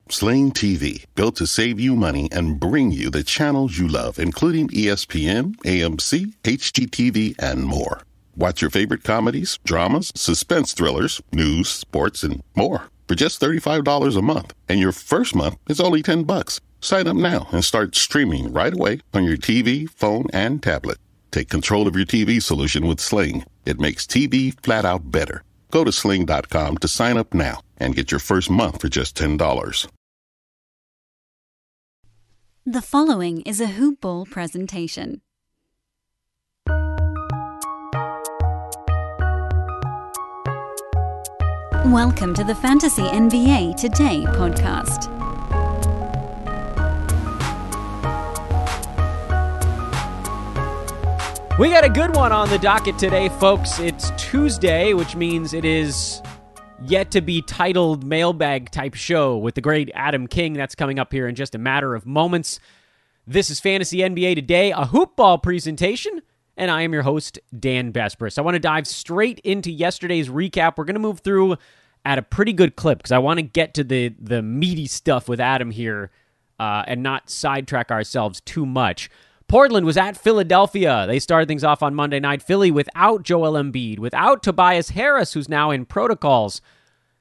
Sling TV, built to save you money and bring you the channels you love, including ESPN, AMC, HGTV, and more. Watch your favorite comedies, dramas, suspense thrillers, news, sports, and more for just $35 a month. And your first month is only $10. Sign up now and start streaming right away on your TV, phone, and tablet. Take control of your TV solution with Sling. It makes TV flat out better. Go to sling.com to sign up now and get your first month for just $10. The following is a Hoop Ball presentation. Welcome to the Fantasy NBA Today podcast. We got a good one on the docket today, folks. It's Tuesday, which means it is yet to be titled mailbag type show with the great Adam King. That's coming up here in just a matter of moments. This is Fantasy NBA Today, a hoop ball presentation, and I am your host, Dan Besbris. I want to dive straight into yesterday's recap. We're going to move through at a pretty good clip because I want to get to the meaty stuff with Adam here and not sidetrack ourselves too much. Portland was at Philadelphia. They started things off on Monday night. Philly without Joel Embiid, without Tobias Harris, who's now in protocols,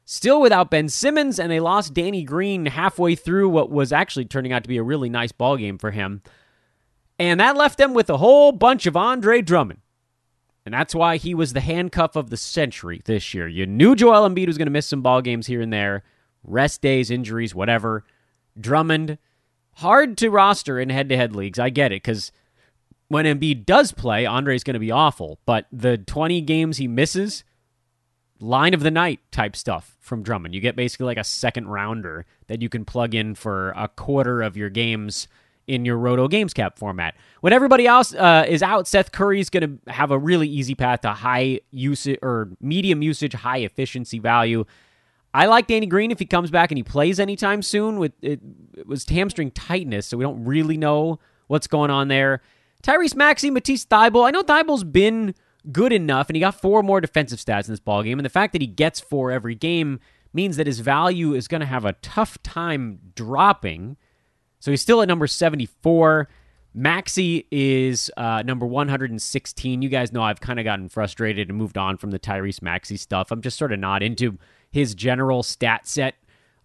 still without Ben Simmons, and they lost Danny Green halfway through what was actually turning out to be a really nice ball game for him. And that left them with a whole bunch of Andre Drummond. And that's why he was the handcuff of the century this year. You knew Joel Embiid was going to miss some ball games here and there, rest days, injuries, whatever. Drummond, hard to roster in head-to-head leagues. I get it, because when Embiid does play, Andre's going to be awful. But the 20 games he misses, line of the night type stuff from Drummond. You get basically like a second rounder that you can plug in for a quarter of your games in your Roto Games Cap format. When everybody else is out, Seth Curry is going to have a really easy path to high usage or medium usage, high efficiency value. I like Danny Green if he comes back and he plays anytime soon. It was hamstring tightness, so we don't really know what's going on there. Tyrese Maxey, Matisse Thybulle. I know Thybulle's been good enough, and he got 4 more defensive stats in this ballgame, and the fact that he gets 4 every game means that his value is going to have a tough time dropping. So he's still at number 74. Maxey is number 116. You guys know I've kind of gotten frustrated and moved on from the Tyrese Maxey stuff. I'm just sort of not into his general stat set.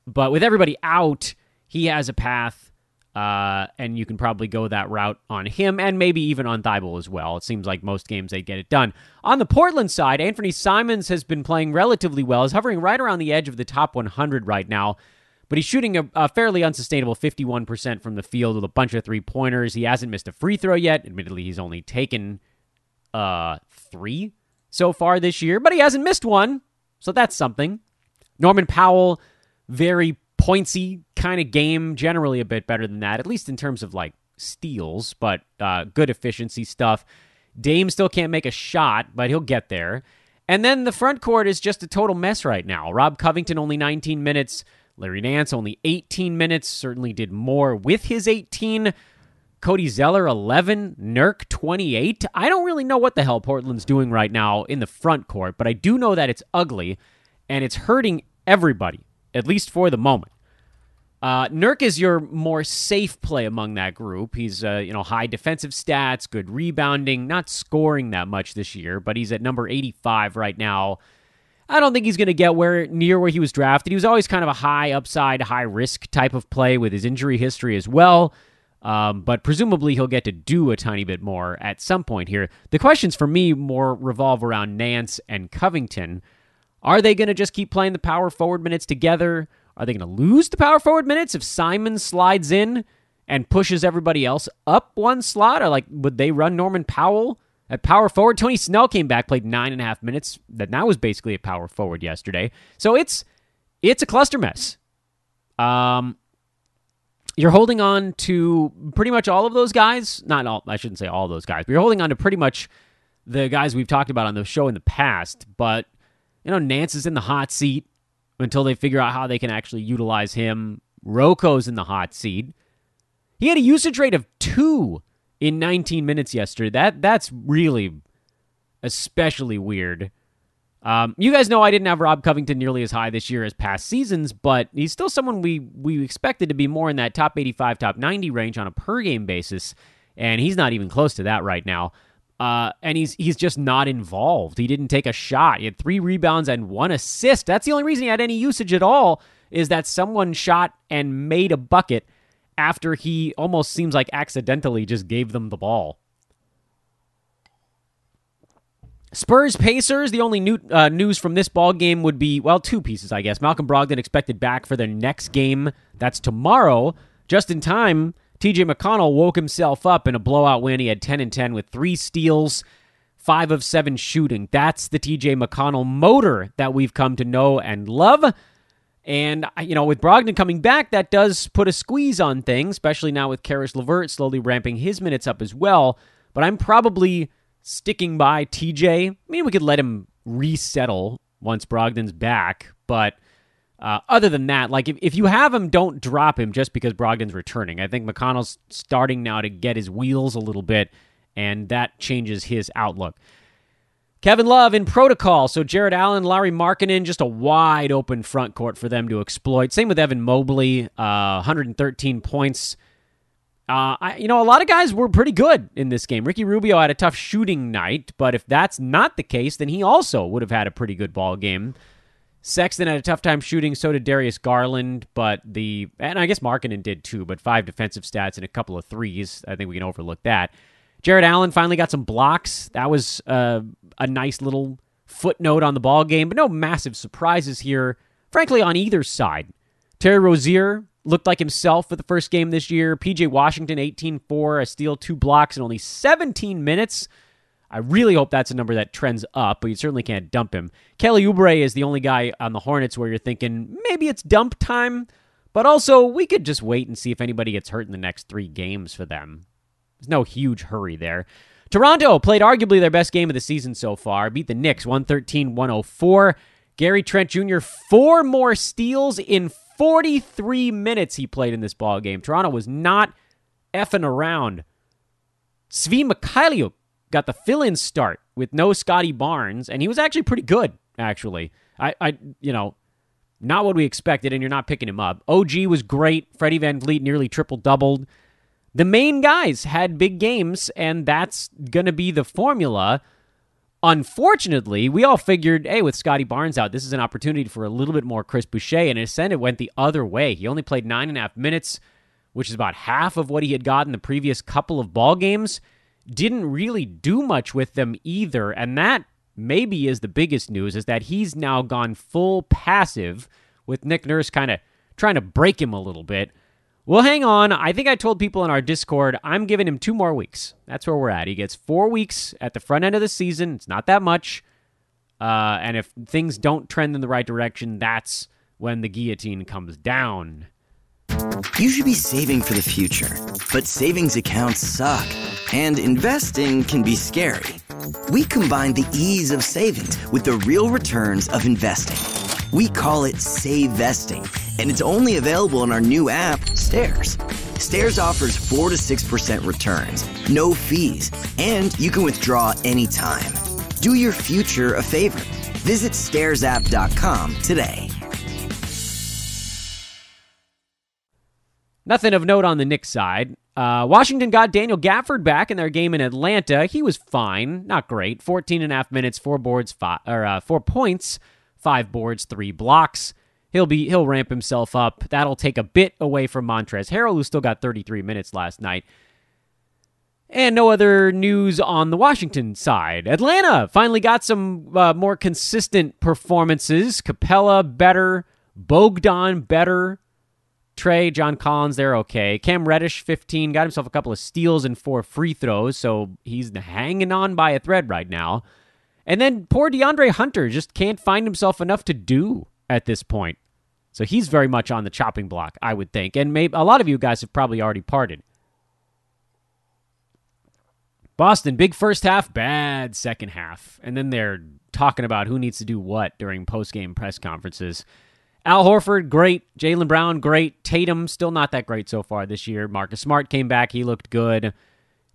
But with everybody out, he has a path, and you can probably go that route on him and maybe even on Thybulle as well. It seems like most games they get it done. On the Portland side, Anthony Simons has been playing relatively well. He's hovering right around the edge of the top 100 right now. But he's shooting a fairly unsustainable 51% from the field with a bunch of three-pointers. He hasn't missed a free throw yet. Admittedly, he's only taken 3 so far this year, but he hasn't missed one, so that's something. Norman Powell, very pointsy kind of game, generally a bit better than that, at least in terms of like steals, but good efficiency stuff. Dame still can't make a shot, but he'll get there. And then the front court is just a total mess right now. Rob Covington, only 19 minutes. Larry Nance, only 18 minutes, certainly did more with his 18. Cody Zeller, 11. Nurk, 28. I don't really know what the hell Portland's doing right now in the front court, but I do know that it's ugly, and it's hurting everybody, at least for the moment. Nurk is your more safe play among that group. He's high defensive stats, good rebounding, not scoring that much this year, but he's at number 85 right now. I don't think he's going to get near where he was drafted. He was always kind of a high upside, high risk type of play with his injury history as well. But presumably he'll get to do a tiny bit more at some point here. The questions for me more revolve around Nance and Covington. Are they going to just keep playing the power forward minutes together? Are they going to lose the power forward minutes if Simon slides in and pushes everybody else up one slot? Or would they run Norman Powell at power forward? Tony Snell came back, played 9.5 minutes. That now was basically a power forward yesterday. So it's a cluster mess. You're holding on to pretty much all of those guys. Not all, I shouldn't say all those guys, but you're holding on to pretty much the guys we've talked about on the show in the past. But, Nance is in the hot seat until they figure out how they can actually utilize him. Roko's in the hot seat. He had a usage rate of 2 in 19 minutes yesterday. That's really especially weird. You guys know I didn't have Rob Covington nearly as high this year as past seasons, but he's still someone we expected to be more in that top 85, top 90 range on a per-game basis, and he's not even close to that right now. And he's just not involved. He didn't take a shot. He had 3 rebounds and 1 assist. That's the only reason he had any usage at all, is that someone shot and made a bucket after he almost seems like accidentally just gave them the ball. Spurs-Pacers, the only news from this ball game would be, well, 2 pieces, I guess. Malcolm Brogdon expected back for their next game. That's tomorrow. Just in time, TJ McConnell woke himself up in a blowout win. He had 10 and 10 with 3 steals, 5 of 7 shooting. That's the TJ McConnell motor that we've come to know and love. And, with Brogdon coming back, that does put a squeeze on things, especially now with Karis LeVert slowly ramping his minutes up as well. But I'm probably sticking by TJ. I mean, we could let him resettle once Brogdon's back, but other than that, like if you have him, don't drop him just because Brogdon's returning. I think McConnell's starting now to get his wheels a little bit, and that changes his outlook. Kevin Love in protocol, so Jared Allen, Lauri Markkanen, just a wide open front court for them to exploit. Same with Evan Mobley, 113 points. A lot of guys were pretty good in this game. Ricky Rubio had a tough shooting night, but if that's not the case, then he also would have had a pretty good ball game. Sexton had a tough time shooting, so did Darius Garland, and I guess Markkanen did too, but 5 defensive stats and a couple of threes. I think we can overlook that. Jared Allen finally got some blocks. That was a nice little footnote on the ball game, but no massive surprises here, frankly, on either side. Terry Rozier looked like himself for the first game this year. PJ Washington, 18-4, a steal, 2 blocks in only 17 minutes. I really hope that's a number that trends up, but you certainly can't dump him. Kelly Oubre is the only guy on the Hornets where you're thinking, maybe it's dump time, but also we could just wait and see if anybody gets hurt in the next 3 games for them. There's no huge hurry there. Toronto played arguably their best game of the season so far. Beat the Knicks 113-104. Gary Trent Jr., 4 more steals in 43 minutes he played in this ball game. Toronto was not effing around. Svi Mikhailiuk got the fill-in start with no Scotty Barnes, and he was actually pretty good, actually. Not what we expected, and you're not picking him up. OG was great. Freddie VanVleet nearly triple-doubled. The main guys had big games, and that's going to be the formula. Unfortunately, we all figured, hey, with Scotty Barnes out, this is an opportunity for a little bit more Chris Boucher, and instead it went the other way. He only played 9.5 minutes, which is about half of what he had gotten the previous couple of ball games. Didn't really do much with them either, and that maybe is the biggest news, is that he's now gone full passive, with Nick Nurse kind of trying to break him a little bit. Well, hang on. I think I told people in our Discord, I'm giving him 2 more weeks. That's where we're at. He gets 4 weeks at the front end of the season. It's not that much. And if things don't trend in the right direction, that's when the guillotine comes down. You should be saving for the future, but savings accounts suck, and investing can be scary. We combine the ease of savings with the real returns of investing. We call it Save Vesting, and it's only available in our new app, Stairs. Stairs offers 4 to 6% returns, no fees, and you can withdraw anytime. Do your future a favor. Visit StairsApp.com today. Nothing of note on the Knicks side. Washington got Daniel Gafford back in their game in Atlanta. He was fine, not great. 14.5 minutes, 4 points, 5 boards, 3 blocks. He'll ramp himself up. That'll take a bit away from Montrezl Harrell, who still got 33 minutes last night. And no other news on the Washington side. Atlanta finally got some more consistent performances. Capella better, Bogdan better. Trey, John Collins, they're okay. Cam Reddish, 15, got himself a couple of steals and 4 free throws, so he's hanging on by a thread right now. And then poor DeAndre Hunter just can't find himself enough to do at this point. So he's very much on the chopping block, I would think. And maybe a lot of you guys have probably already parted. Boston, big first half, bad second half. And then they're talking about who needs to do what during post-game press conferences. Al Horford, great. Jaylen Brown, great. Tatum, still not that great so far this year. Marcus Smart came back. He looked good.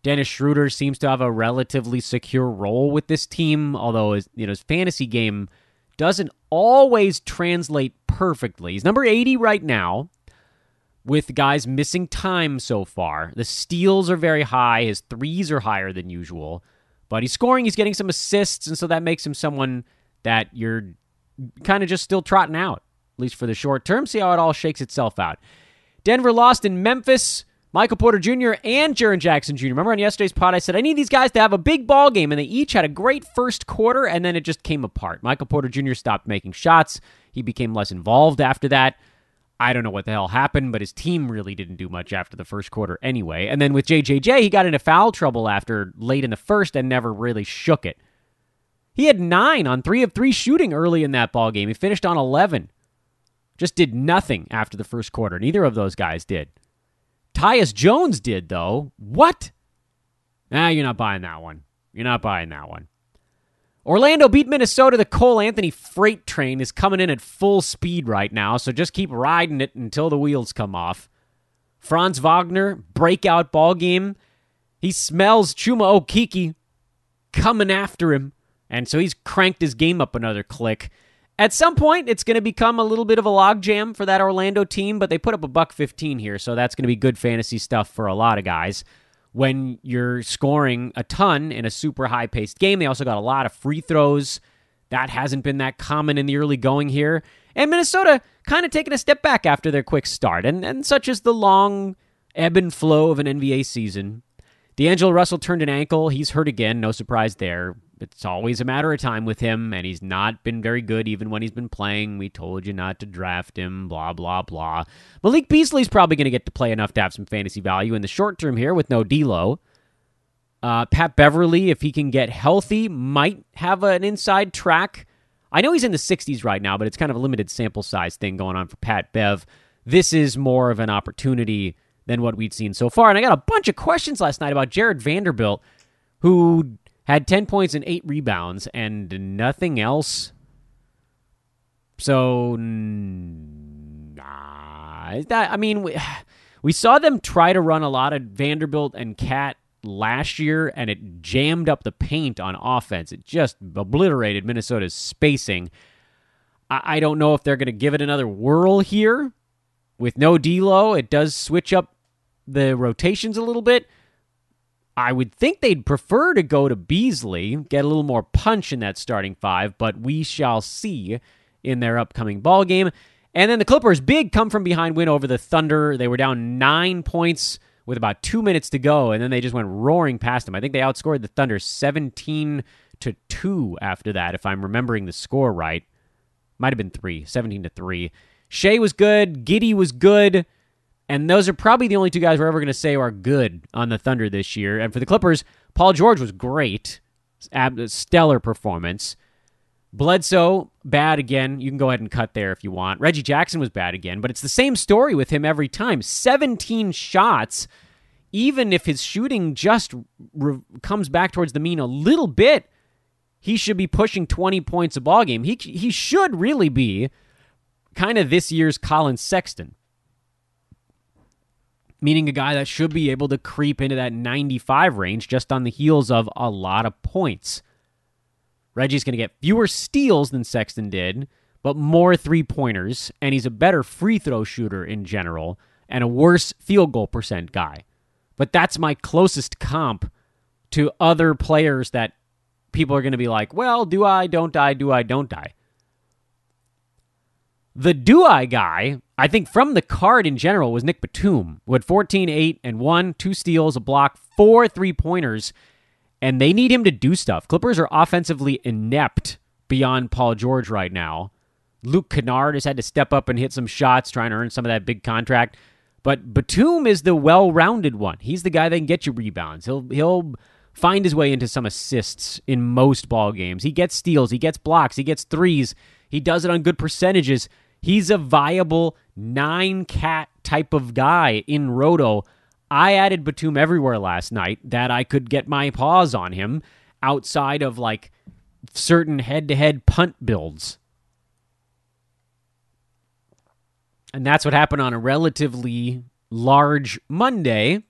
Dennis Schroeder seems to have a relatively secure role with this team, although his fantasy game doesn't always translate perfectly. He's number 80 right now, with guys missing time so far. The steals are very high. His threes are higher than usual. But he's scoring, he's getting some assists, and so that makes him someone that you're kind of just still trotting out, at least for the short term. See how it all shakes itself out. Denver lost in Memphis. Michael Porter Jr. and Jaren Jackson Jr. Remember on yesterday's pod, I said, I need these guys to have a big ball game, and they each had a great first quarter, and then it just came apart. Michael Porter Jr. stopped making shots. He became less involved after that. I don't know what the hell happened, but his team really didn't do much after the first quarter anyway. And then with JJJ, he got into foul trouble after late in the first and never really shook it. He had 9 on 3 of 3 shooting early in that ball game. He finished on 11. Just did nothing after the first quarter. Neither of those guys did. Tyus Jones did, though. What? You're not buying that one. You're not buying that one. Orlando beat Minnesota. The Cole Anthony freight train is coming in at full speed right now, so just keep riding it until the wheels come off. Franz Wagner, breakout ball game. He smells Chuma Okeke coming after him, and so he's cranked his game up another click. At some point, it's going to become a little bit of a logjam for that Orlando team, but they put up a $115 here, so that's going to be good fantasy stuff for a lot of guys. When you're scoring a ton in a super high-paced game, they also got a lot of free throws. That hasn't been that common in the early going here. And Minnesota kind of taking a step back after their quick start, and such is the long ebb and flow of an NBA season. D'Angelo Russell turned an ankle. He's hurt again. No surprise there. It's always a matter of time with him, and he's not been very good even when he's been playing. We told you not to draft him, blah, blah, blah. Malik Beasley's probably going to get to play enough to have some fantasy value in the short term here with no D'Lo. Pat Beverly, if he can get healthy, might have an inside track. I know he's in the 60s right now, but it's kind of a limited sample size thing going on for Pat Bev. This is more of an opportunity than what we'd seen so far. And I got a bunch of questions last night about Jared Vanderbilt, who had 10 points and 8 rebounds and nothing else. So, we saw them try to run a lot of Vanderbilt and Cat last year, and it jammed up the paint on offense. It just obliterated Minnesota's spacing. I don't know if they're going to give it another whirl here. With no D'Lo, it does switch up the rotations a little bit. I would think they'd prefer to go to Beasley, get a little more punch in that starting 5, but we shall see in their upcoming ball game. And then the Clippers, big come-from-behind win over the Thunder. They were down 9 points with about 2 minutes to go, and then they just went roaring past them. I think they outscored the Thunder 17-2 after that, if I'm remembering the score right. Might have been 17-3. Shea was good. Giddey was good. And those are probably the only 2 guys we're ever going to say are good on the Thunder this year. And for the Clippers, Paul George was great. Stellar performance. Bledsoe, bad again. You can go ahead and cut there if you want. Reggie Jackson was bad again, but it's the same story with him every time. 17 shots. Even if his shooting just comes back towards the mean a little bit, he should be pushing 20 points a ball game. He should really be kind of this year's Colin Sexton. Meaning a guy that should be able to creep into that 95 range just on the heels of a lot of points. Reggie's going to get fewer steals than Sexton did, but more three-pointers, and he's a better free throw shooter in general, and a worse field goal percent guy. But that's my closest comp to other players that people are going to be like, well, do I, don't I, do I, don't I? The do-I guy, I think from the card in general, was Nick Batum, who had 14, 8, and 1, 2 steals, a block, 4 three-pointers, and they need him to do stuff. Clippers are offensively inept beyond Paul George right now. Luke Kennard has had to step up and hit some shots, trying to earn some of that big contract. But Batum is the well-rounded one. He's the guy that can get you rebounds. He'll find his way into some assists in most ball games. He gets steals, he gets blocks, he gets threes. He does it on good percentages. He's a viable 9-cat type of guy in Roto. I added Batum everywhere last night that I could get my paws on him outside of like certain head-to-head punt builds. And that's what happened on a relatively large Monday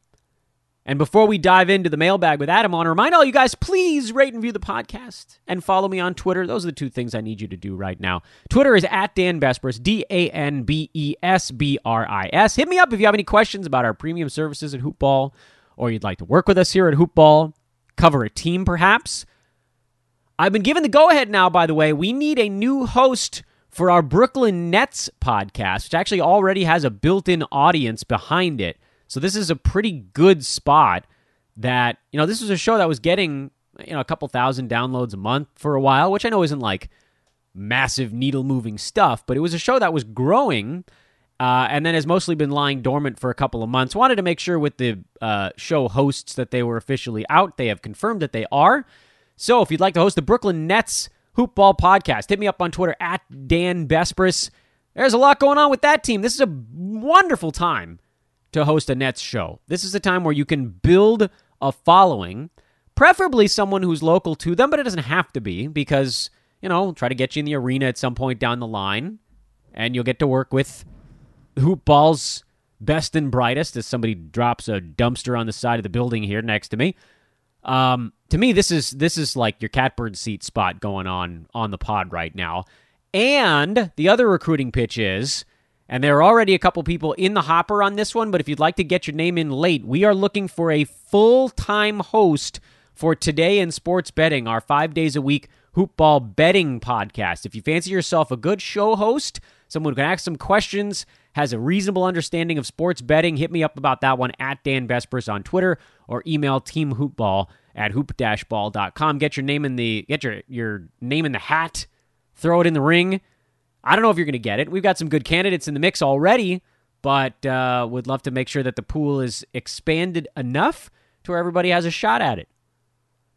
And before we dive into the mailbag with Adam, I want to remind all you guys, please rate and review the podcast and follow me on Twitter. Those are the two things I need you to do right now. Twitter is at Dan Besbris, DanBesbris. Hit me up if you have any questions about our premium services at Hoopball, or you'd like to work with us here at Hoopball, cover a team perhaps. I've been given the go-ahead now, by the way. We need a new host for our Brooklyn Nets podcast, which actually already has a built-in audience behind it. So this is a pretty good spot that, this was a show that was getting, a couple thousand downloads a month for a while, which I know isn't like massive needle-moving stuff, but it was a show that was growing and then has mostly been lying dormant for a couple of months. Wanted to make sure with the show hosts that they were officially out. They have confirmed that they are. So if you'd like to host the Brooklyn Nets Hoopball podcast, hit me up on Twitter at Dan Besbris. There's a lot going on with that team. This is a wonderful time to host a Nets show. This is a time where you can build a following, preferably someone who's local to them, but it doesn't have to be because, try to get you in the arena at some point down the line, and you'll get to work with Hoopball's best and brightest as somebody drops a dumpster on the side of the building here next to me. To me, this is like your catbird seat spot going on the pod right now. And the other recruiting pitch is, and there are already a couple people in the hopper on this one, but if you'd like to get your name in late, we are looking for a full-time host for Today in Sports Betting, our 5 days a week Hoopball betting podcast. If you fancy yourself a good show host, someone who can ask some questions, has a reasonable understanding of sports betting, hit me up about that one at Dan Besbris on Twitter or email teamhoopball@hoop-ball.com. Get your name in the name in the hat, throw it in the ring. I don't know if you're going to get it. We've got some good candidates in the mix already, but would love to make sure that the pool is expanded enough to where everybody has a shot at it.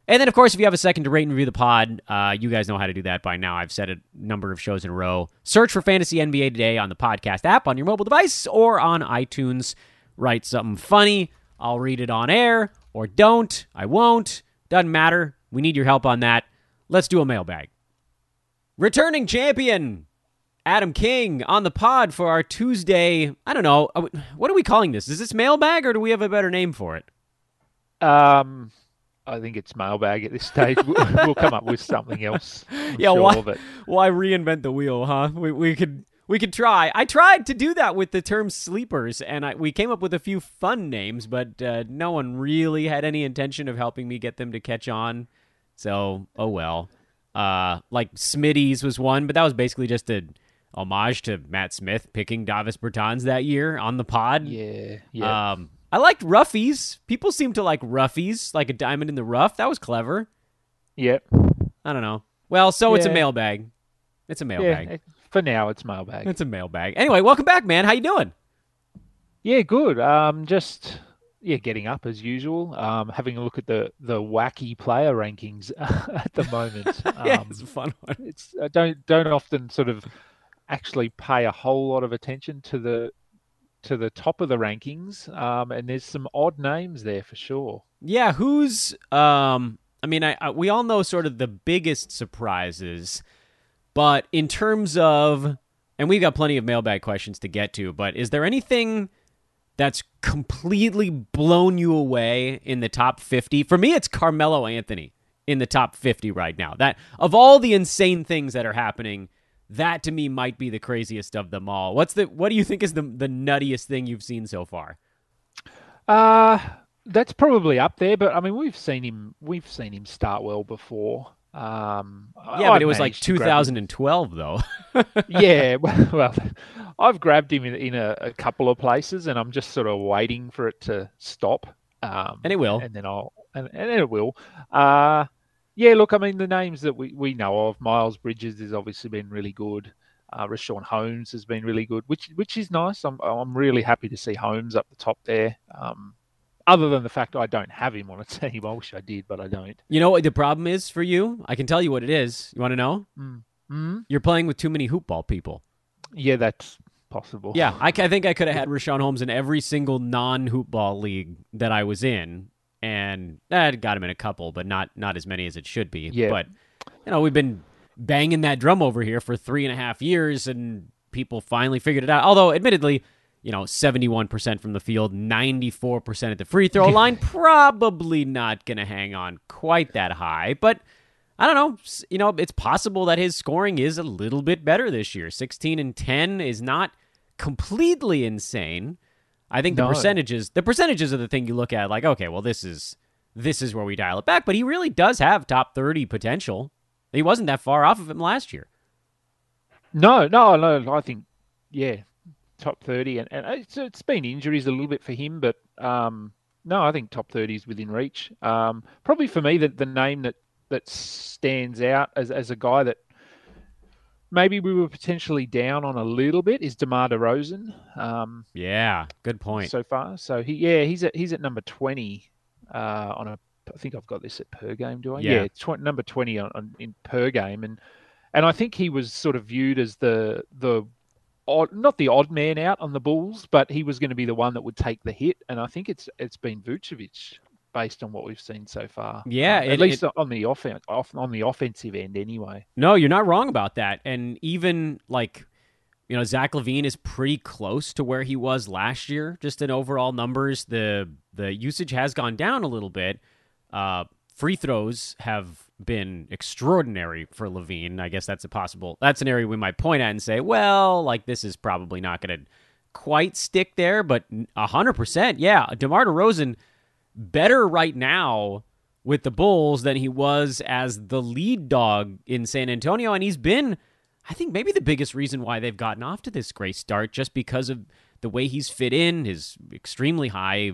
And then, of course, if you have a second to rate and review the pod, you guys know how to do that by now. I've said a number of shows in a row. Search for Fantasy NBA Today on the podcast app on your mobile device or on iTunes. Write something funny. I'll read it on air, or don't. I won't. Doesn't matter. We need your help on that. Let's do a mailbag. Returning champion Adam King on the pod for our Tuesday. I don't know. What are we calling this? Is this mailbag, or do we have a better name for it? I think it's mailbag at this stage. We'll come up with something else. Yeah, sure, why reinvent the wheel, huh? We could try. I tried to do that with the term sleepers, and we came up with a few fun names, but no one really had any intention of helping me get them to catch on. So, oh well. Like Smitty's was one, but that was basically just a homage to Matt Smith picking Davis Bertans that year on the pod. Yeah. I liked Roughies. People seem to like Roughies, like a diamond in the rough. That was clever. Yep. I don't know. Well, so it's a mailbag. It's a mailbag. Yeah, for now, it's mailbag. It's a mailbag. Anyway, welcome back, man. How you doing? Yeah, good. Just getting up as usual. Having a look at the wacky player rankings at the moment. Yeah, it's a fun one. It's don't often sort of actually pay a whole lot of attention to the top of the rankings, and there's some odd names there for sure. Yeah, who's we all know sort of the biggest surprises, but in terms of, and we've got plenty of mailbag questions to get to, but is there anything that's completely blown you away in the top 50? For me, it's Carmelo Anthony in the top 50 right now. That, of all the insane things that are happening, that to me might be the craziest of them all. What do you think is the nuttiest thing you've seen so far? That's probably up there, but I mean we've seen him start well before. But it was like 2012 though. Yeah, well, I've grabbed him in a couple of places, and I'm just sort of waiting for it to stop. And it will. And then it will. Yeah, look, I mean, the names that we know of, Miles Bridges has obviously been really good. Rashawn Holmes has been really good, which is nice. I'm really happy to see Holmes up the top there. Other than the fact I don't have him on a team. I wish I did, but I don't. You know what the problem is for you? I can tell you what it is. You want to know? Mm-hmm. You're playing with too many hoopball people. Yeah, that's possible. Yeah, I think I could have had Rashawn Holmes in every single non-hoopball league that I was in. And I got him in a couple, but not as many as it should be. Yeah. But, we've been banging that drum over here for 3.5 years, and people finally figured it out. Although, admittedly, 71% from the field, 94% at the free throw line. Probably not going to hang on quite that high, but I don't know. It's possible that his scoring is a little bit better this year. 16 and 10 is not completely insane. I think the percentages are the thing you look at like, okay, well, this is where we dial it back, but he really does have top 30 potential. He wasn't that far off of him last year. No, I think, top 30, and it's been injuries a little bit for him, but no, I think top 30 is within reach. Probably for me, the name that stands out as a guy that maybe we were potentially down on a little bit is Demar Derozan. Good point. So far, so he's at number 20 on a. I think I've got this at per game. Do I? Yeah, number 20 in per game, and I think he was sort of viewed as the not the odd man out on the Bulls, but he was going to be the one that would take the hit. And I think it's been Vucevic based on what we've seen so far. Yeah, at least on the offensive end, anyway. No, you're not wrong about that. And even Zach LaVine is pretty close to where he was last year, just in overall numbers. The usage has gone down a little bit. Free throws have been extraordinary for LaVine. I guess that's an area we might point at and say, well, this is probably not going to quite stick there, but 100%, yeah. DeMar DeRozan better right now with the Bulls than he was as the lead dog in San Antonio, and he's been, I think, maybe the biggest reason why they've gotten off to this great start, just because of the way he's fit in, his extremely high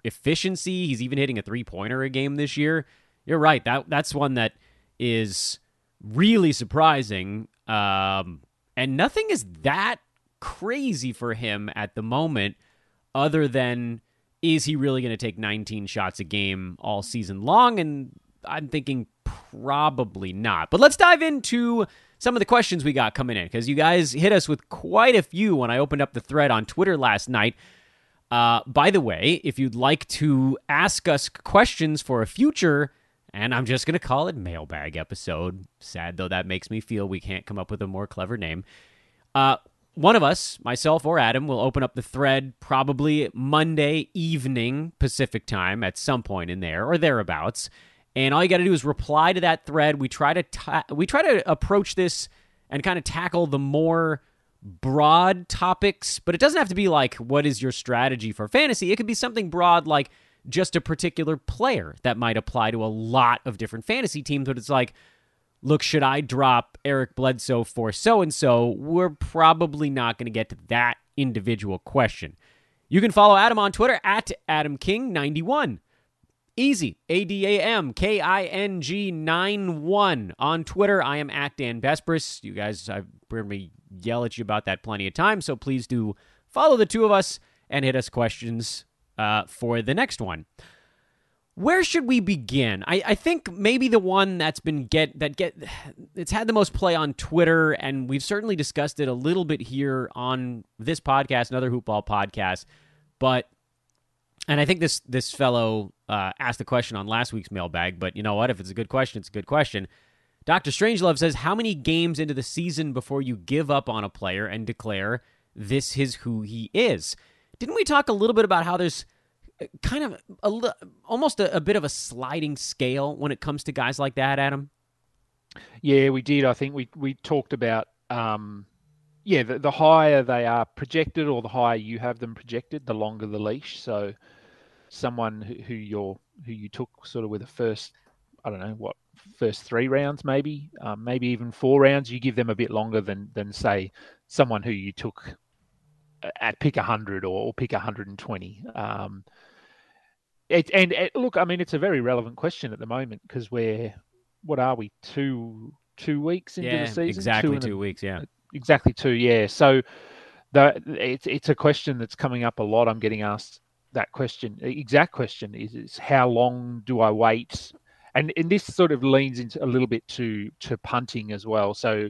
efficiency. He's even hitting a three-pointer a game this year. You're right. That's one that is really surprising. And nothing is that crazy for him at the moment, other than, is he really going to take 19 shots a game all season long? And I'm thinking probably not. But let's dive into some of the questions we got coming in, because you guys hit us with quite a few when I opened up the thread on Twitter last night. By the way, if you'd like to ask us questions for a future, and I'm just going to call it mailbag episode, sad though that makes me feel, we can't come up with a more clever name, one of us, myself or Adam, will open up the thread probably Monday evening Pacific time at some point in there or thereabouts, and all you got to do is reply to that thread. We try to approach this and kind of tackle the more broad topics, but it doesn't have to be like, what is your strategy for fantasy? It could be something broad like just a particular player that might apply to a lot of different fantasy teams, but it's like, look, should I drop Eric Bledsoe for so-and-so? We're probably not going to get to that individual question. You can follow Adam on Twitter at AdamKing91. Easy, ADAMKING91 on Twitter. I am at Dan Bespris. You guys, I've heard me yell at you about that plenty of times, so please do follow the two of us and hit us questions for the next one. Where should we begin? I think maybe the one that's it's had the most play on Twitter, and we've certainly discussed it a little bit here on this podcast and other Hoopball podcasts, and I think this fellow asked the question on last week's mailbag, but you know what? If it's a good question, it's a good question. Dr. Strangelove says, how many games into the season before you give up on a player and declare this is who he is? Didn't we talk a little bit about how there's kind of almost a bit of a sliding scale when it comes to guys like that, Adam? Yeah, we did. I think we talked about, the higher they are projected, or the higher you have them projected, the longer the leash. So someone who you took sort of with the first, first 3 rounds, maybe even 4 rounds, you give them a bit longer than say someone who you took at pick 100 or pick 120. Look, I mean, it's a very relevant question at the moment, because what are we, two weeks into the season? Exactly 2 weeks, yeah. Exactly 2, yeah. So it's a question that's coming up a lot. I'm getting asked that question. The exact question is how long do I wait? And this sort of leans into a little bit to punting as well. So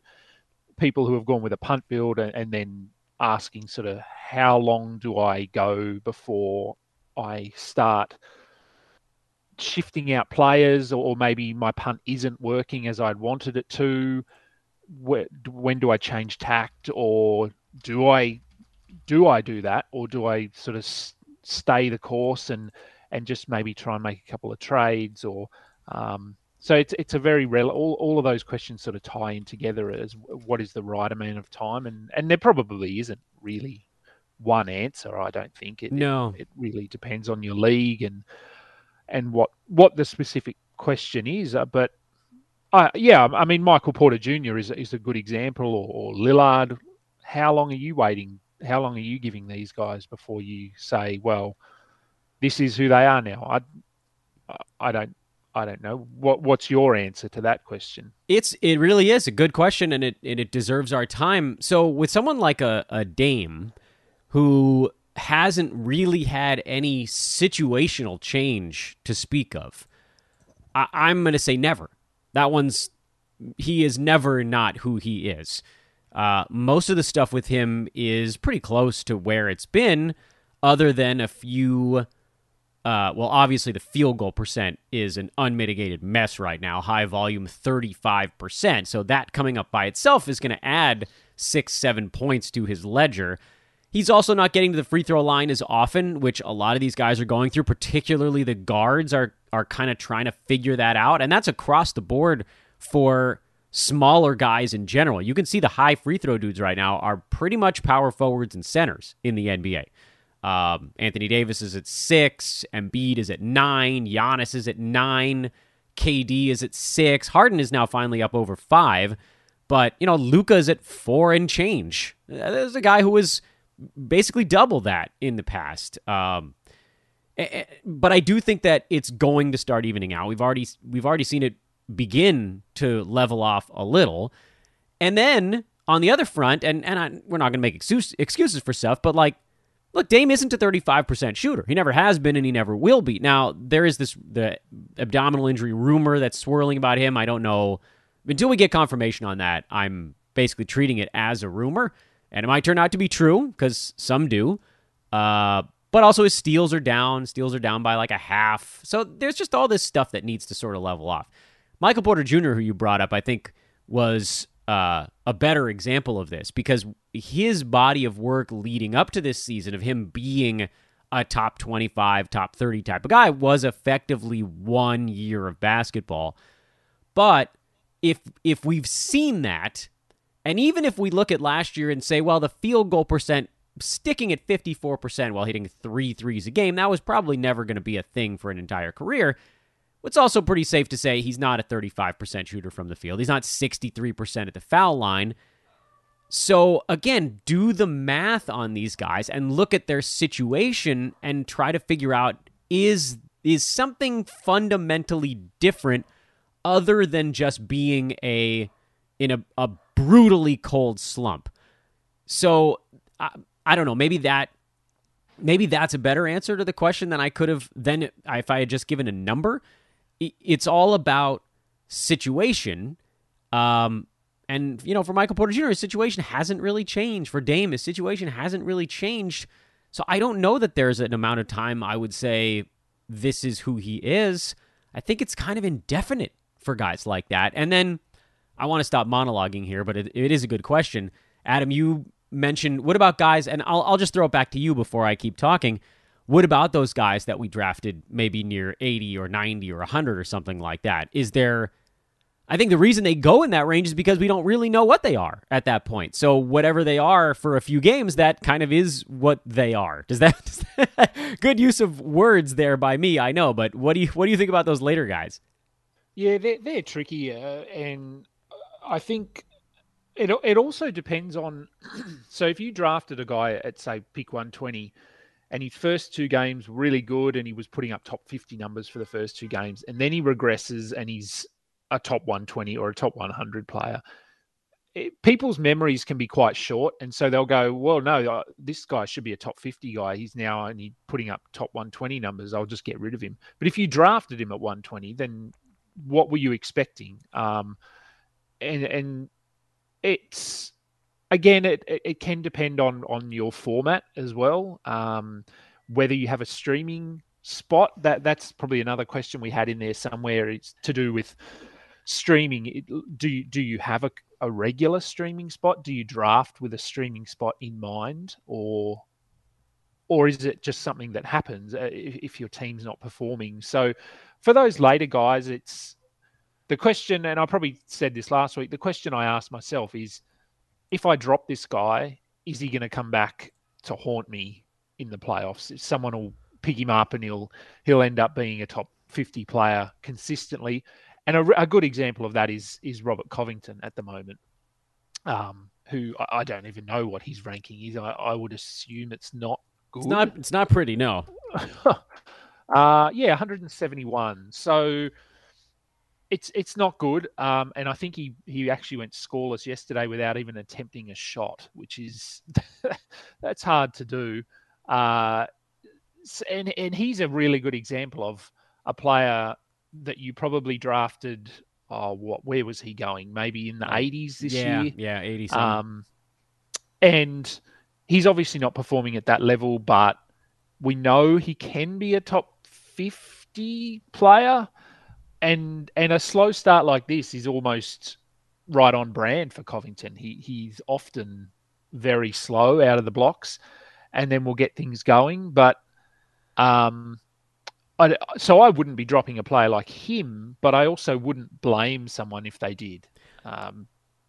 people who have gone with a punt build and then asking sort of how long do I go before I start shifting out players, or maybe my punt isn't working as I'd wanted it to. When do I change tact, or do I do I do that, or do I sort of stay the course and just maybe try and make a couple of trades, or so it's a very all of those questions sort of tie in together as what is the right amount of time, and there probably isn't really one answer. I don't think it really depends on your league and what the specific question is. But I mean, Michael Porter Jr. is a good example, or Lillard. How long are you waiting? How long are you giving these guys before you say, well, this is who they are now? I don't know. What's your answer to that question? It really is a good question, and it deserves our time. So with someone like a Dame, who hasn't really had any situational change to speak of, I'm going to say never. He is never not who he is. Most of the stuff with him is pretty close to where it's been, other than a few. Obviously the field goal percent is an unmitigated mess right now. High volume, 35%. So that coming up by itself is going to add 6-7 points to his ledger. He's also not getting to the free throw line as often, which a lot of these guys are going through, particularly the guards are kind of trying to figure that out. And that's across the board for smaller guys in general. You can see the high free throw dudes right now are pretty much power forwards and centers in the NBA. Anthony Davis is at 6, Embiid is at 9, Giannis is at 9, KD is at 6, Harden is now finally up over 5, but, Luka is at 4 and change. There's a guy who was basically double that in the past. But I do think that it's going to start evening out. We've already seen it begin to level off a little. And then on the other front, we're not going to make excuses for stuff, but look, Dame isn't a 35% shooter. He never has been, and he never will be. Now, there is the abdominal injury rumor that's swirling about him. I don't know. Until we get confirmation on that, I'm basically treating it as a rumor, and it might turn out to be true, because some do. But also his steals are down. Steals are down by like a half. So there's just all this stuff that needs to sort of level off. Michael Porter Jr., who you brought up, I think was a better example of this, because his body of work leading up to this season of him being a top 25, top 30 type of guy was effectively 1 year of basketball. But if we've seen that, and even if we look at last year and say, well, the field goal percent sticking at 54% while hitting 3 threes a game, that was probably never going to be a thing for an entire career. It's also pretty safe to say he's not a 35% shooter from the field. He's not 63% at the foul line. So, again, do the math on these guys and look at their situation and try to figure out, is something fundamentally different other than just being in a brutally cold slump? So, I don't know, maybe that's a better answer to the question than I could have then if I had just given a number. It's all about situation. And, for Michael Porter Jr., his situation hasn't really changed. For Dame, his situation hasn't really changed. So I don't know that there's an amount of time I would say this is who he is. I think it's kind of indefinite for guys like that. And then I want to stop monologuing here, but it is a good question. Adam, you mentioned, what about guys, and I'll just throw it back to you before I keep talking. What about those guys that we drafted maybe near 80 or 90 or 100 or something like that? I think the reason they go in that range is because we don't really know what they are at that point. So whatever they are for a few games, that kind of is what they are. Does that good use of words there by me, I know, but what do you think about those later guys? Yeah, they're tricky, and I think it also depends on. So if you drafted a guy at, say, pick 120, and his first 2 games were really good, and he was putting up top 50 numbers for the first 2 games, and then he regresses and he's a top 120 or a top 100 player, people's memories can be quite short, and so they'll go, well, no, this guy should be a top 50 guy. He's now only putting up top 120 numbers. I'll just get rid of him. But if you drafted him at 120, then what were you expecting? And it's... Again, it can depend on your format as well. Whether you have a streaming spot, that's probably another question we had in there somewhere. It's to do with streaming. Do you have a regular streaming spot? Do you draft with a streaming spot in mind, or is it just something that happens if your team's not performing? So for those later guys, it's the question, and I probably said this last week, the question I asked myself is, if I drop this guy, is he going to come back to haunt me in the playoffs? Someone will pick him up and he'll end up being a top 50 player consistently. And a good example of that is Robert Covington at the moment, who I don't even know what his ranking is. I would assume it's not good. It's not pretty, no. 171. So it's not good. And I think he actually went scoreless yesterday without even attempting a shot, which is that's hard to do. And he's a really good example of a player that you probably drafted. Where was he going? Maybe in the 80s this year. Yeah, 80s. And he's obviously not performing at that level, but we know he can be a top 50 player. And a slow start like this is almost right on brand for Covington. He's often very slow out of the blocks, and then we'll get things going. But so I wouldn't be dropping a player like him, but I also wouldn't blame someone if they did,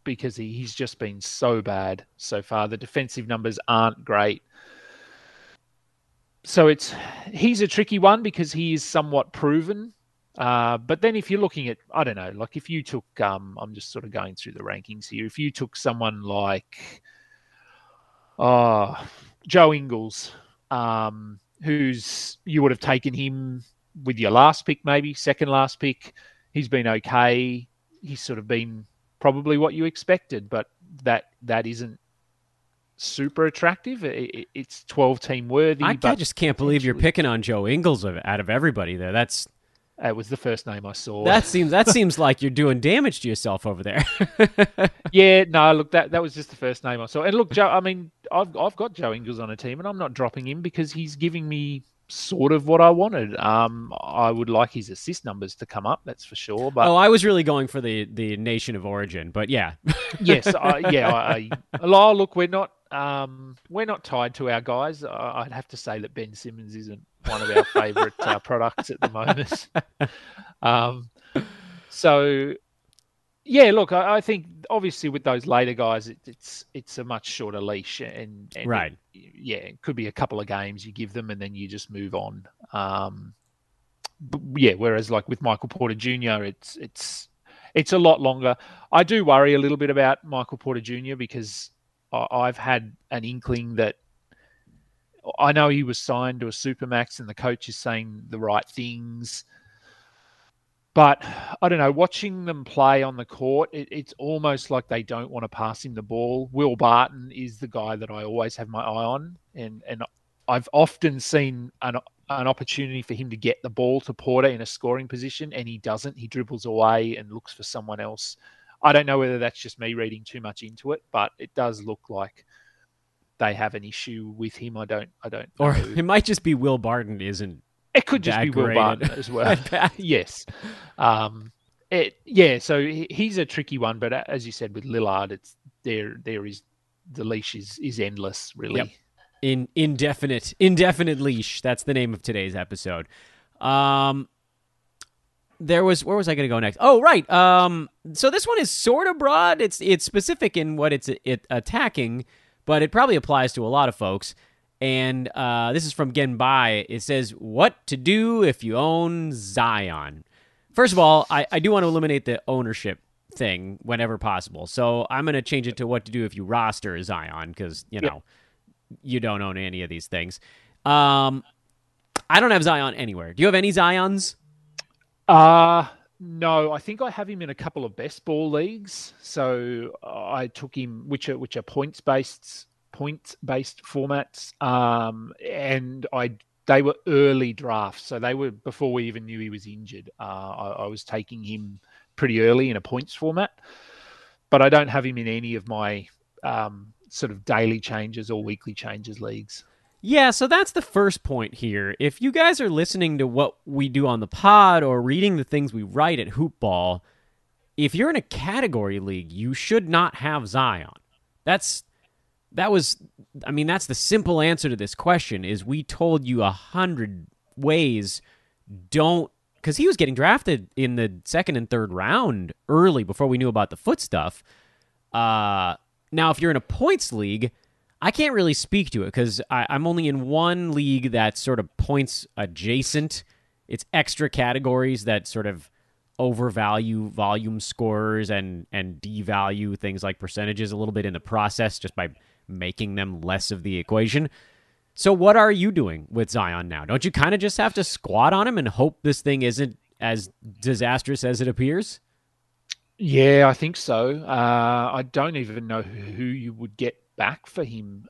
because he's just been so bad so far. The defensive numbers aren't great. So he's a tricky one because he is somewhat proven. But then if you're looking at, I don't know, like if you took, I'm just sort of going through the rankings here. If you took someone like Joe Ingles, you would have taken him with your last pick, maybe second last pick. He's been okay. He's sort of been probably what you expected, but that isn't super attractive. It's 12-team worthy. I just can't believe you're picking on Joe Ingles out of everybody there. It was the first name I saw. That seems like you're doing damage to yourself over there. Yeah, no, look, that was just the first name I saw. And look, Joe, I mean, I've got Joe Ingles on a team, and I'm not dropping him because he's giving me sort of what I wanted. I would like his assist numbers to come up, that's for sure. But I was really going for the nation of origin, but yeah. Yes, look, we're not tied to our guys. I'd have to say that Ben Simmons isn't one of our favourite products at the moment. So, yeah, look, I think obviously with those later guys, it's a much shorter leash, and right. It could be a couple of games you give them, and then you just move on. But yeah, whereas like with Michael Porter Jr., it's a lot longer. I do worry a little bit about Michael Porter Jr. because I've had an inkling that I know he was signed to a Supermax and the coach is saying the right things. But I don't know, watching them play on the court, it's almost like they don't want to pass him the ball. Will Barton is the guy that I always have my eye on. And I've often seen an opportunity for him to get the ball to Porter in a scoring position, and he doesn't. He dribbles away and looks for someone else. I don't know whether that's just me reading too much into it, but it does look like they have an issue with him. I don't know. Or it might just be Will Barton isn't. It could just be Will Barton as well. Yes. So he's a tricky one, but as you said with Lillard, it's there is the leash is endless, really. Yep. Indefinite leash. That's the name of today's episode. Where was I going to go next? Oh, right. So this one is sort of broad. It's specific in what it's attacking, but it probably applies to a lot of folks. And this is from Genbai. It says, what to do if you own Zion. First of all, I do want to eliminate the ownership thing whenever possible. So I'm going to change it to what to do if you roster Zion, because, you don't own any of these things. I don't have Zion anywhere. Do you have any Zions? No, I think I have him in a couple of best ball leagues. So I took him, which are points-based formats, and they were early drafts, so they were before we even knew he was injured. I was taking him pretty early in a points format, but I don't have him in any of my sort of daily changes or weekly changes leagues. Yeah, so that's the first point here. If you guys are listening to what we do on the pod or reading the things we write at Hoopball, if you're in a category league, you should not have Zion. That's the simple answer to this question is we told you 100 ways don't, because he was getting drafted in the second and third round early before we knew about the foot stuff. Now, if you're in a points league, I can't really speak to it because I'm only in one league that's sort of points adjacent. It's extra categories that sort of overvalue volume scores and devalue things like percentages a little bit in the process just by making them less of the equation. So what are you doing with Zion now? Don't you kind of just have to squat on him and hope this thing isn't as disastrous as it appears? Yeah, I think so. I don't even know who you would get back for him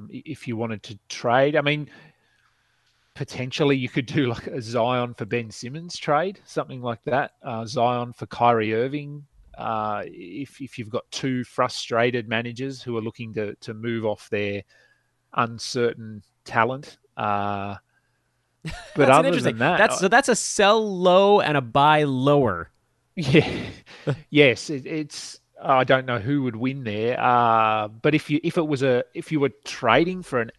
if you wanted to trade. I mean, potentially you could do like a Zion for Ben Simmons trade, something like that. Zion for Kyrie Irving. If you've got two frustrated managers who are looking to move off their uncertain talent. But other than that, that's a sell low and a buy lower. Yeah, yes, it's. I don't know who would win there. But if you were trading for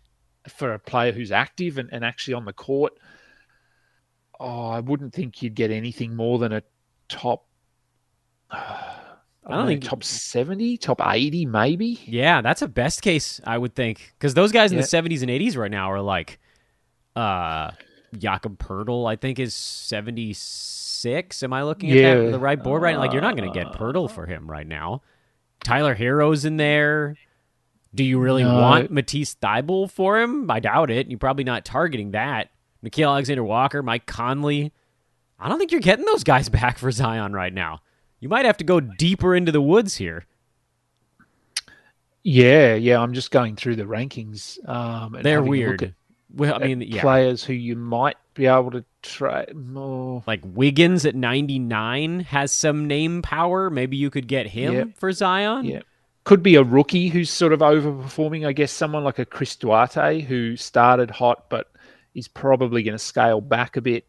a player who's active and actually on the court, I wouldn't think you'd get anything more than a top. I don't think top 70, top 80, maybe. Yeah, that's a best case, I would think, because those guys in the 70s and 80s right now are like, Jakob Poeltl, I think is 76. Am I looking at the right board right now? Like, you're not going to get Poeltl for him right now. Tyler Herro's in there. Do you really want Matisse Thybulle for him? I doubt it. You're probably not targeting that. Nickeil Alexander-Walker, Mike Conley. I don't think you're getting those guys back for Zion right now. You might have to go deeper into the woods here. Yeah. I'm just going through the rankings. They're weird. Players who you might be able to trade more. Like Wiggins at 99 has some name power. Maybe you could get him for Zion. Yeah. Could be a rookie who's sort of overperforming. I guess someone like a Chris Duarte who started hot but is probably going to scale back a bit.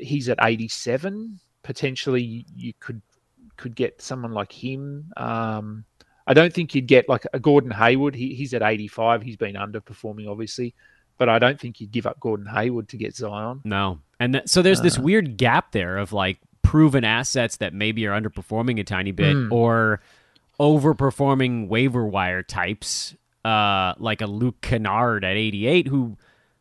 He's at 87. Potentially you could get someone like him. I don't think you'd get like a Gordon Hayward. He's at 85. He's been underperforming, obviously. But I don't think you'd give up Gordon Hayward to get Zion. No. And so there's this weird gap there of like proven assets that maybe are underperforming a tiny bit or overperforming waiver wire types, like a Luke Kennard at 88, who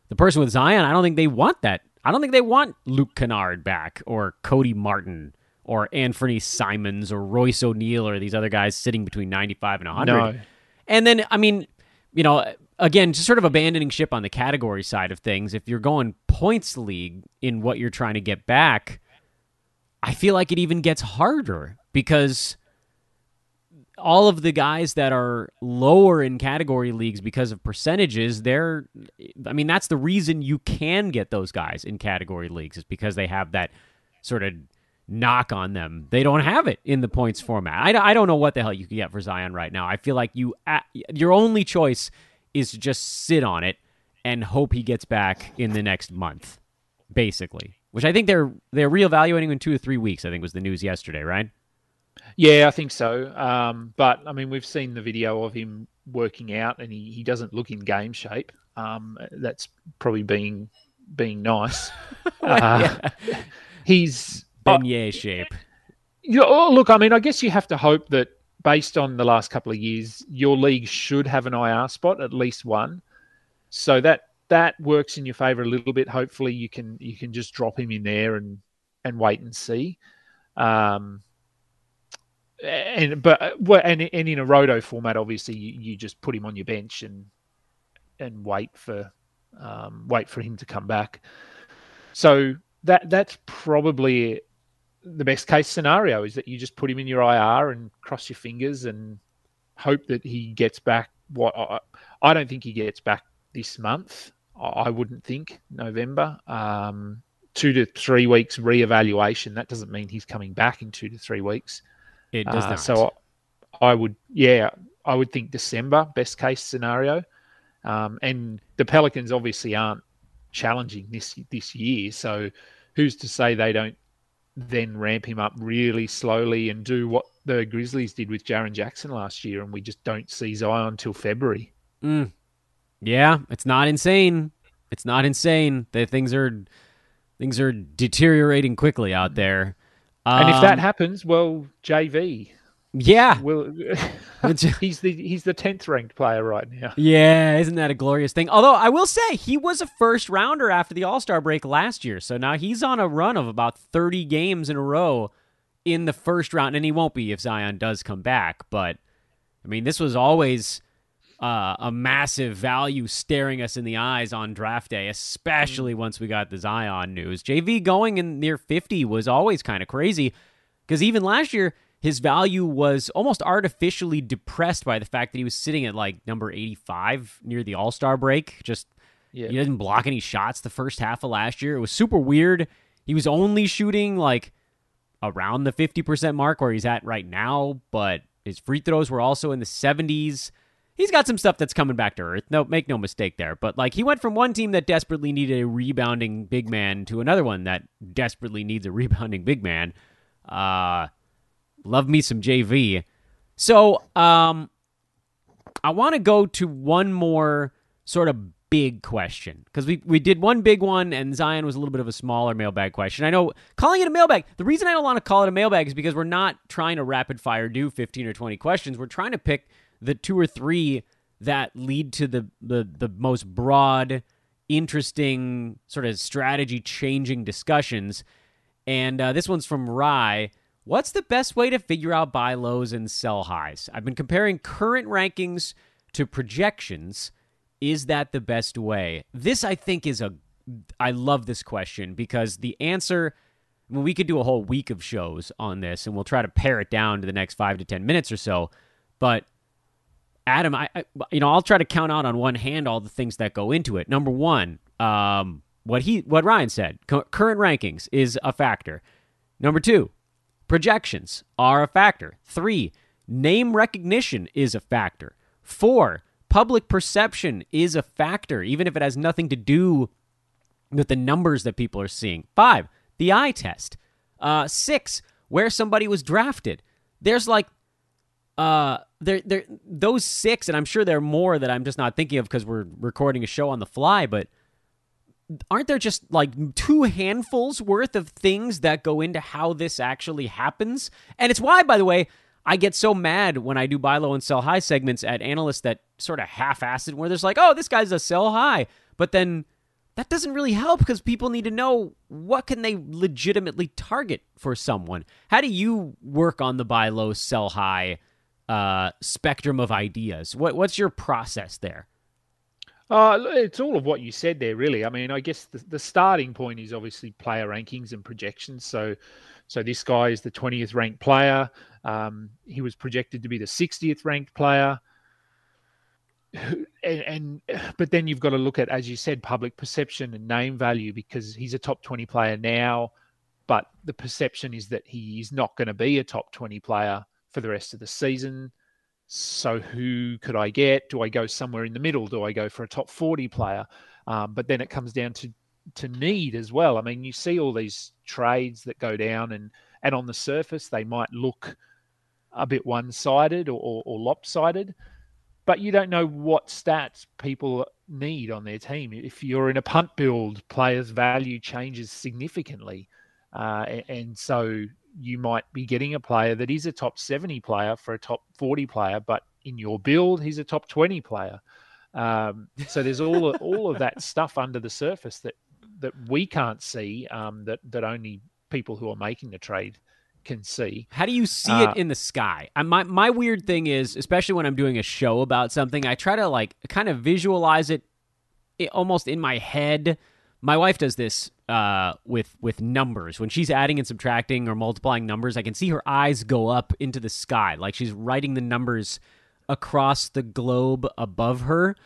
the person with Zion, I don't think they want that. I don't think they want Luke Kennard back or Cody Martin or Anthony Simons or Royce O'Neal or these other guys sitting between 95 and 100. No. And then, I mean, again, just sort of abandoning ship on the category side of things. If you're going points league in what you're trying to get back, I feel like it even gets harder because all of the guys that are lower in category leagues because of percentages, that's the reason you can get those guys in category leagues is because they have that sort of knock on them. They don't have it in the points format. I don't know what the hell you can get for Zion right now. I feel like your only choice is to just sit on it and hope he gets back in the next month, basically. Which I think they're reevaluating in 2 or 3 weeks, I think was the news yesterday, right? Yeah, I think so. But, I mean, we've seen the video of him working out and he doesn't look in game shape. That's probably being nice. He's beignet shape. Look, I mean, I guess you have to hope that based on the last couple of years, your league should have an IR spot, at least one. So that works in your favor a little bit. Hopefully you can just drop him in there and wait and see. And in a roto format, obviously you just put him on your bench and wait for him to come back. So that's probably the best case scenario, is that you just put him in your IR and cross your fingers and hope that he gets back. I don't think he gets back this month. I wouldn't think November. 2 to 3 weeks reevaluation. That doesn't mean he's coming back in 2 to 3 weeks. It does not. So I would think December, best case scenario. And the Pelicans obviously aren't challenging this year. So who's to say they don't then ramp him up really slowly and do what the Grizzlies did with Jaren Jackson last year, and we just don't see Zion till February. Yeah, it's not insane. It's not insane. Things are deteriorating quickly out there. And if that happens, well, JV. Yeah. He's the 10th ranked player right now. Yeah, isn't that a glorious thing? Although I will say he was a first rounder after the All-Star break last year. So now he's on a run of about 30 games in a row in the first round, and he won't be if Zion does come back. But I mean, this was always a massive value staring us in the eyes on draft day, especially once we got the Zion news. JV going in near 50 was always kind of crazy because even last year, his value was almost artificially depressed by the fact that he was sitting at like number 85 near the All-Star break. He didn't block any shots the first half of last year. It was super weird. He was only shooting like around the 50% mark where he's at right now, but his free throws were also in the 70s. He's got some stuff that's coming back to earth. No, make no mistake there. But like he went from one team that desperately needed a rebounding big man to another one that desperately needs a rebounding big man. Love me some JV. So I want to go to one more sort of big question because we did one big one and Zion was a little bit of a smaller mailbag question. I know calling it a mailbag, the reason I don't want to call it a mailbag is because we're not trying to rapid fire do 15 or 20 questions. We're trying to pick the 2 or 3 that lead to the most broad, interesting, sort of strategy-changing discussions. And this one's from Rye. What's the best way to figure out buy lows and sell highs? I've been comparing current rankings to projections. Is that the best way? This, I think, I love this question because the answer, I mean, we could do a whole week of shows on this and we'll try to pare it down to the next 5 to 10 minutes or so. But Adam, I'll try to count out on one hand all the things that go into it. Number one, what Ryan said, current rankings is a factor. Number 2, projections are a factor. 3, name recognition is a factor. 4, public perception is a factor, even if it has nothing to do with the numbers that people are seeing. 5, the eye test. 6, where somebody was drafted. There's like those 6, and I'm sure there are more that I'm just not thinking of because we're recording a show on the fly, but aren't there just like 2 handfuls worth of things that go into how this actually happens? And it's why, by the way, I get so mad when I do buy low and sell high segments at analysts that sort of half-assed where there's like, oh, this guy's a sell high. But then that doesn't really help because people need to know what can they legitimately target for someone. How do you work on the buy low, sell high spectrum of ideas? What's your process there? It's all of what you said there, really. I mean, I guess the starting point is obviously player rankings and projections. So this guy is the 20th ranked player. He was projected to be the 60th ranked player. But then you've got to look at, as you said, public perception and name value because he's a top 20 player now, but the perception is that he is not going to be a top 20 player for the rest of the season. So who could I get? Do I go somewhere in the middle? Do I go for a top 40 player? But then it comes down to need as well. I mean, you see all these trades that go down and on the surface, they might look a bit one-sided or lopsided, but you don't know what stats people need on their team. If you're in a punt build, players' value changes significantly. And so you might be getting a player that is a top 70 player for a top 40 player, but in your build, he's a top 20 player. So there's all of that stuff under the surface that we can't see, that only people who are making the trade can see. How do you see it in the sky? My weird thing is, especially when I'm doing a show about something, I try to like kind of visualize it almost in my head. My wife does this with numbers. When she's adding and subtracting or multiplying numbers, I can see her eyes go up into the sky, like she's writing the numbers across the globe above her.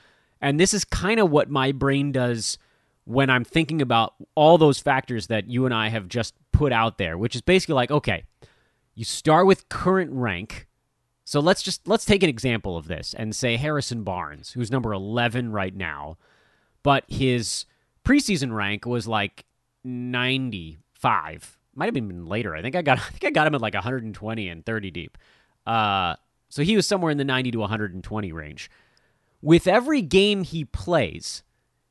And this is kind of what my brain does when I'm thinking about all those factors that you and I have just put out there, which is basically like, okay, you start with current rank. So let's take an example of this and say Harrison Barnes, who's number 11 right now, but his preseason rank was like 95, might have been later. I think I got him at like 120 and 30 deep. So he was somewhere in the 90 to 120 range. With every game he plays,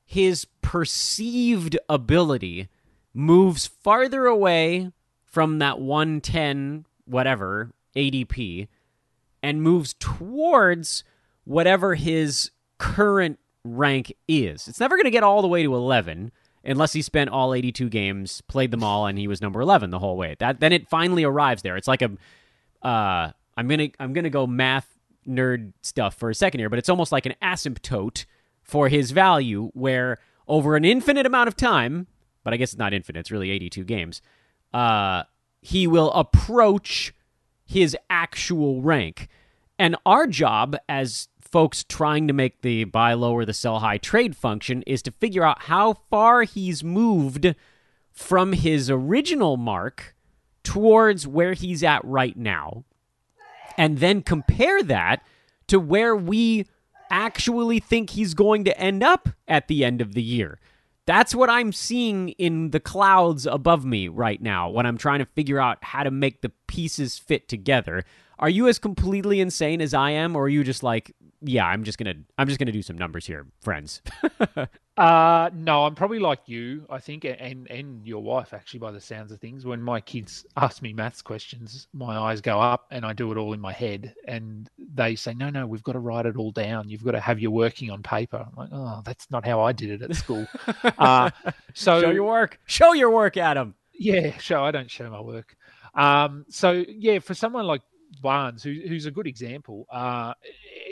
his perceived ability moves farther away from that 110 whatever ADP and moves towards whatever his current rank is. It's never going to get all the way to 11 unless he spent all 82 games, played them all, and he was number 11 the whole way. Then it finally arrives there. It's like I'm gonna go math nerd stuff for a second here, but it's almost like an asymptote for his value, where over an infinite amount of time, but I guess it's not infinite, it's really 82 games, he will approach his actual rank. And our job as folks trying to make the buy low or the sell high trade function is to figure out how far he's moved from his original mark towards where he's at right now, and then compare that to where we actually think he's going to end up at the end of the year. That's what I'm seeing in the clouds above me right now when I'm trying to figure out how to make the pieces fit together. Are you as completely insane as I am, or are you just like, yeah, I'm just gonna do some numbers here, friends? No, I'm probably like you, I think, and your wife, actually, by the sounds of things. When my kids ask me maths questions, my eyes go up and I do it all in my head. And they say, no, we've got to write it all down. You've got to have your working on paper. I'm like, oh, that's not how I did it at school. So show your work. Show your work, Adam. Yeah, I don't show my work. So, yeah, for someone like Barnes, who's a good example,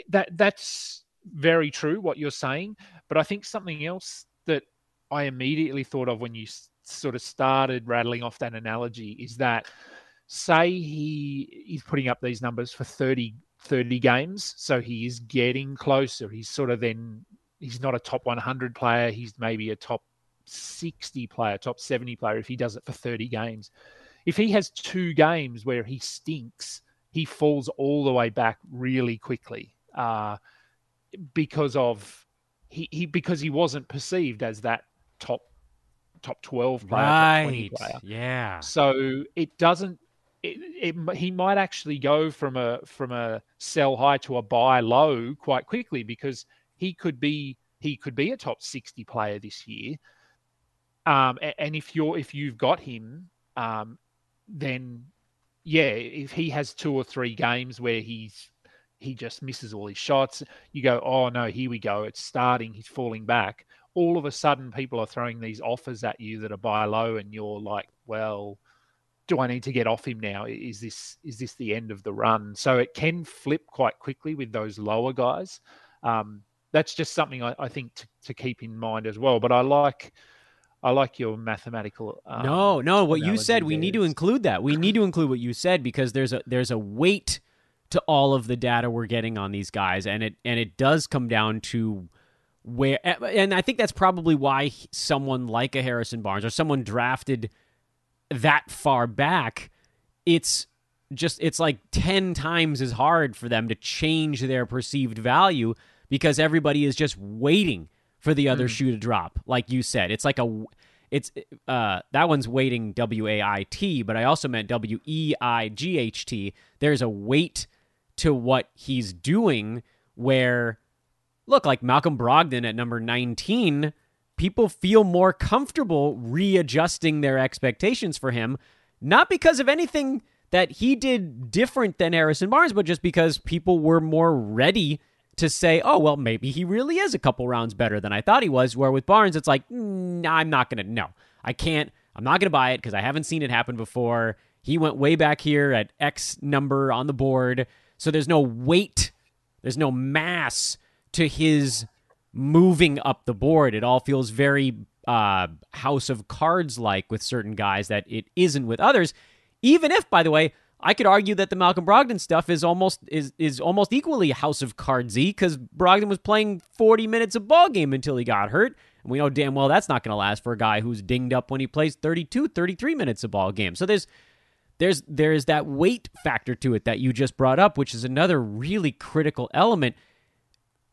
that's very true what you're saying. But I think something else that I immediately thought of when you sort of started rattling off that analogy is that, say he's putting up these numbers for 30 games, so he is getting closer. He's sort of he's not a top 100 player. He's maybe a top 60 player, top 70 player if he does it for 30 games. If he has 2 games where he stinks, he falls all the way back really quickly because he wasn't perceived as that top 12 player, right. top 20 player. Yeah. So it doesn't. He might actually go from a sell high to a buy low quite quickly, because he could be a top 60 player this year. And if you've got him, then yeah, if he has 2 or 3 games where he just misses all his shots, you go, oh no, here we go. It's starting. He's falling back. All of a sudden, people are throwing these offers at you that are buy low, and you're like, well, do I need to get off him now? Is this the end of the run? So it can flip quite quickly with those lower guys. That's just something I think to keep in mind as well. But I like your mathematical. No. What you said, we need to include that. We need to include what you said, because there's a weight to all of the data we're getting on these guys, and it does come down to where. And I think that's probably why someone like a Harrison Barnes or someone drafted that far back, it's like 10 times as hard for them to change their perceived value, because everybody is just waiting for the other shoe to drop. Like you said, it's like that one's waiting, WAIT, but I also meant WEIGHT. There's a weight to what he's doing where, look, like Malcolm Brogdon at number 19, people feel more comfortable readjusting their expectations for him, not because of anything that he did different than Harrison Barnes, but just because people were more ready to say, oh, well, maybe he really is a couple rounds better than I thought he was, where with Barnes, it's like, I'm not going to buy it because I haven't seen it happen before. He went way back here at X number on the board, so there's no weight, there's no mass to his moving up the board. It all feels very House of Cards-like with certain guys that it isn't with others, even if, by the way, I could argue that the Malcolm Brogdon stuff is almost equally House of Cardsy, because Brogdon was playing 40 minutes a ball game until he got hurt, and we know damn well that's not going to last for a guy who's dinged up when he plays 32, 33 minutes a ball game. So there's that weight factor to it that you just brought up, which is another really critical element,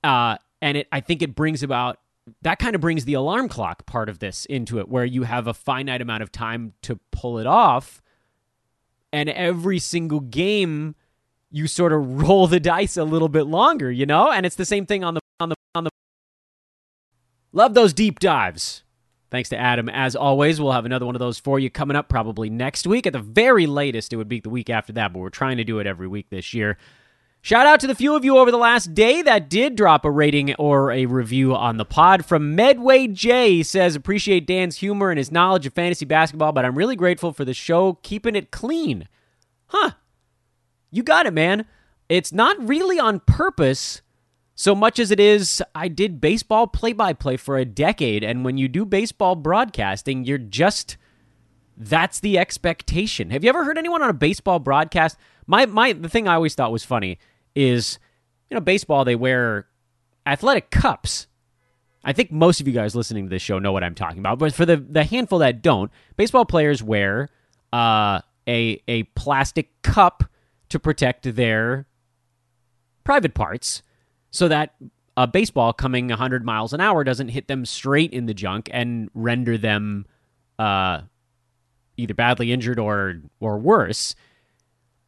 and I think it brings about that kind of brings the alarm clock part of this into it, where you have a finite amount of time to pull it off, and every single game you sort of roll the dice a little bit longer, you know? And it's the same thing on the Love those deep dives. Thanks to Adam. As always, we'll have another one of those for you coming up probably next week. At the very latest, it would be the week after that, but we're trying to do it every week this year. Shout out to the few of you over the last day that did drop a rating or a review on the pod. From Medway J, he says, appreciate Dan's humor and his knowledge of fantasy basketball, but I'm really grateful for the show keeping it clean. Huh. You got it, man. It's not really on purpose so much as it is, I did baseball play-by-play for a decade, and when you do baseball broadcasting, that's the expectation. Have you ever heard anyone on a baseball broadcast? The thing I always thought was funny is, baseball, they wear athletic cups. I think most of you guys listening to this show know what I'm talking about, but for the handful that don't, baseball players wear a plastic cup to protect their private parts, so that a baseball coming 100 miles an hour doesn't hit them straight in the junk and render them either badly injured or worse.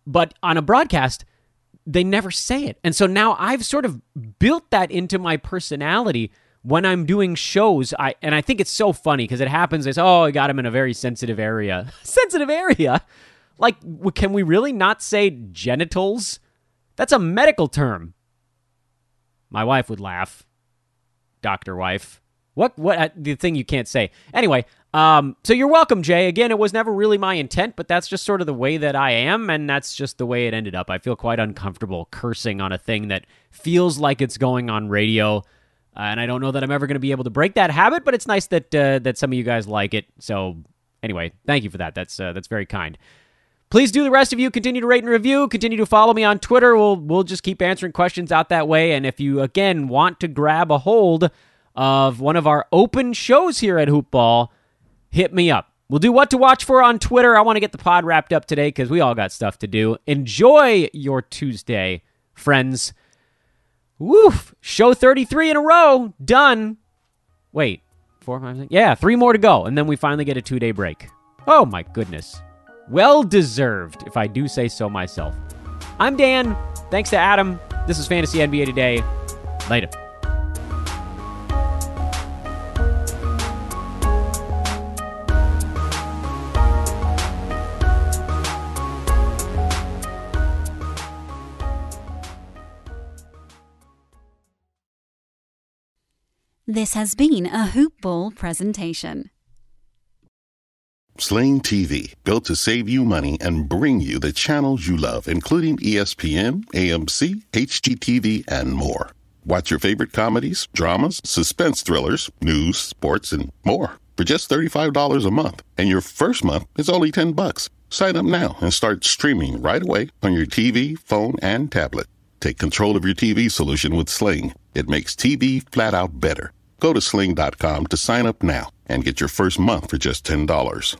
But on a broadcast, they never say it. And so now I've sort of built that into my personality when I'm doing shows. And I think it's so funny because it happens as, I got him in a very sensitive area. Sensitive area? Like, can we really not say genitals? That's a medical term. My wife would laugh. Doctor wife. What the thing you can't say. Anyway, so you're welcome, Jay. Again, it was never really my intent, but that's just sort of the way that I am, and that's just the way it ended up. I feel quite uncomfortable cursing on a thing that feels like it's going on radio, and I don't know that I'm ever going to be able to break that habit, but it's nice that some of you guys like it. So anyway, thank you for that. That's very kind. Please do, the rest of you, continue to rate and review. Continue to follow me on Twitter. We'll just keep answering questions out that way. And if you, again, want to grab a hold of one of our open shows here at Hoopball, hit me up. We'll do what to watch for on Twitter. I want to get the pod wrapped up today because we all got stuff to do. Enjoy your Tuesday, friends. Woof! Show 33 in a row. Done. Wait, 4, 5, 6? Yeah, 3 more to go. And then we finally get a 2-day break. Oh, my goodness. Well-deserved, if I do say so myself. I'm Dan. Thanks to Adam. This is Fantasy NBA Today. Later. This has been a Hoop Ball presentation. Sling TV, built to save you money and bring you the channels you love, including ESPN, AMC, HGTV, and more. Watch your favorite comedies, dramas, suspense thrillers, news, sports, and more for just $35 a month. And your first month is only $10. Sign up now and start streaming right away on your TV, phone, and tablet. Take control of your TV solution with Sling. It makes TV flat out better. Go to sling.com to sign up now and get your first month for just $10.